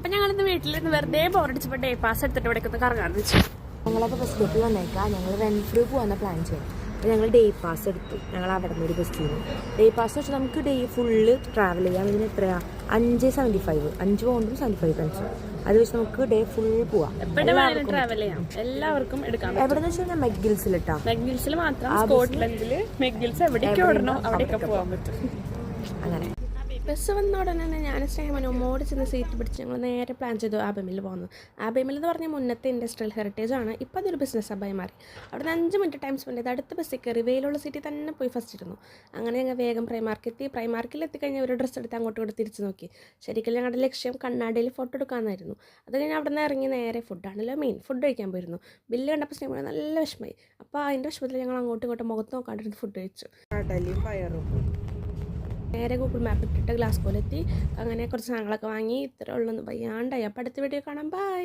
അപ്പം ഞങ്ങളിന്ന് വീട്ടിലിരുന്ന് വെറുതെ ബോറടിച്ചപ്പോൾ ഡേ പാസ് എടുത്തിട്ട് ഇവിടെ ഒന്ന് കറങ്ങാന്ന് വെച്ചു. ഞങ്ങളപ്പോൾ ബസ് സ്റ്റോപ്പിൽ വന്നേക്കാം. ഞങ്ങൾ റെൻഫ്രൂ പോകാൻ പ്ലാൻ ചെയ്യാം. അപ്പോൾ ഞങ്ങൾ ഡേ പാസ് എടുത്തു. ഞങ്ങൾ അവിടെ നിന്ന് ഒരു ബസ്സിൽ നിന്ന് ഡേ പാസ് വെച്ചാൽ നമുക്ക് ഡേ ഫുള്ള് ട്രാവൽ ചെയ്യാം. ഇതിന് എത്രയാണ്? 5.75 5 പൗണ്ടും 75 പെൻസും. അത് വെച്ച് നമുക്ക് ഡേ ഫുൾ പോവാം. ട്രാവൽ ചെയ്യാം, എല്ലാവർക്കും എടുക്കാം. എവിടെന്ന് വെച്ച് കഴിഞ്ഞാൽ മെക്ഗിൽസിലിട്ടാ. മെക്ഗിൽസിൽ മാത്രം സ്കോട്ട്ലൻഡിൽ മെക്ഗിൽസ് എവിടേക്ക് ഓടണോ അവിടെയൊക്കെ പോകാൻ പറ്റും. അങ്ങനെ ബസ് വന്ന ഉടനെ തന്നെ ഞാൻ സ്നേഹമനും മോടി ചെന്ന് സീറ്റ് പിടിച്ച് ഞങ്ങൾ നേരെ പ്ലാൻ ചെയ്തു ആബമിൽ പോകുന്നു. ആബമിൽ എന്ന് പറഞ്ഞാൽ മുന്നത്തെ ഇൻഡസ്ട്രിയൽ ഹെറിറ്റേജ് ആണ്. ഇപ്പോൾ അതൊരു ബിസിനസ് ഹബ്ബായി മാറി. അവിടെ നിന്ന് 5 മിനിറ്റ് ടൈം സ്പെൻഡ് ചെയ്ത് അടുത്ത ബസ്സിൽ കയറി വെയിലുള്ള സീറ്റിൽ തന്നെ പോയി ഫസ്റ്റ് ഇരുന്നു. അങ്ങനെ ഞങ്ങൾ വേഗം പ്രൈമാർക്കിൽ എത്തിക്കഴിഞ്ഞാൽ ഒരു ഡ്രസ്സ് എടുത്ത് അങ്ങോട്ടും ഇങ്ങോട്ട് തിരിച്ച് നോക്കി. ശരിക്കും ഞങ്ങളുടെ ലക്ഷ്യം കണ്ണാടിയിൽ ഫോട്ടോ എടുക്കാമെന്നായിരുന്നു. അത് കഴിഞ്ഞ് അവിടെ നിന്ന് ഇറങ്ങി നേരെ ഫുഡാണല്ലോ മെയിൻ. ഫുഡ് കഴിക്കാൻ പോയിരുന്നു. ബില്ല് കണ്ടപ്പോൾ സ്നേഹം നല്ല വിഷമമായി. അപ്പോൾ അതിൻ്റെ വിഷമത്തിൽ ഞങ്ങൾ അങ്ങോട്ടും ഇങ്ങോട്ടും മുഖത്ത് നോക്കാണ്ടിരുന്ന് ഫുഡ് കഴിച്ചു. നേരെ ഗൂഗിൾ മാപ്പ് ഇട്ടിട്ട് ഗ്ലാസ് പോലെ എത്തി. അങ്ങനെ കുറച്ച് സാധനങ്ങളൊക്കെ വാങ്ങി. ഇത്ര ഉള്ളൊന്ന് വയ്യാണ്ടായി. അപ്പോൾ അടുത്ത വീഡിയോ കാണാം. ബൈ.